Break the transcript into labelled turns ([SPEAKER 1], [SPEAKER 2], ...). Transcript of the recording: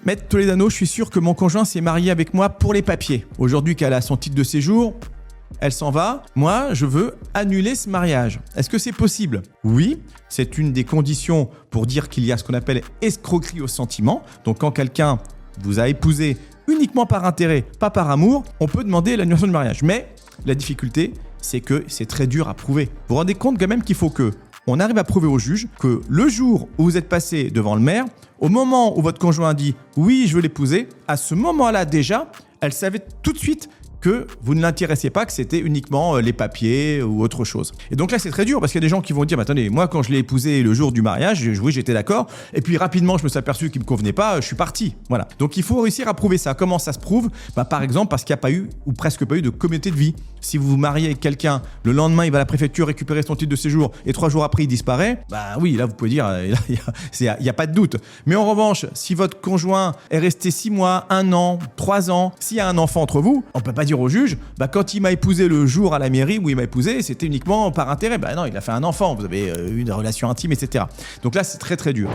[SPEAKER 1] Maître Toledano, je suis sûr que mon conjoint s'est marié avec moi pour les papiers. Aujourd'hui qu'elle a son titre de séjour, elle s'en va. Moi, je veux annuler ce mariage. Est-ce que c'est possible? Oui, c'est une des conditions pour dire qu'il y a ce qu'on appelle escroquerie au sentiment. Donc quand quelqu'un vous a épousé uniquement par intérêt, pas par amour, on peut demander l'annulation du mariage. Mais la difficulté, c'est que c'est très dur à prouver. Vous vous rendez compte quand même qu'il faut que on arrive à prouver au juge que le jour où vous êtes passé devant le maire, au moment où votre conjoint dit « oui, je veux l'épouser », à ce moment-là déjà, elle savait tout de suite que vous ne l'intéressiez pas, que c'était uniquement les papiers ou autre chose. Et donc là, c'est très dur parce qu'il y a des gens qui vont dire « attendez, moi, quand je l'ai épousé le jour du mariage, oui, j'étais d'accord. Et puis rapidement, je me suis aperçu qu'il ne me convenait pas, je suis parti. » Voilà. Donc il faut réussir à prouver ça. Comment ça se prouve? Par exemple, parce qu'il n'y a pas eu, ou presque pas eu, de communauté de vie. Si vous vous mariez avec quelqu'un, le lendemain, il va à la préfecture récupérer son titre de séjour et 3 jours après, il disparaît, oui, là, vous pouvez dire, il n'y a pas de doute. Mais en revanche, si votre conjoint est resté 6 mois, 1 an, 3 ans, s'il y a un enfant entre vous, on ne peut pas dire au juge, quand il m'a épousé le jour à la mairie où il m'a épousé, c'était uniquement par intérêt. Non, il a fait un enfant, vous avez une relation intime, etc. Donc là, c'est très très dur.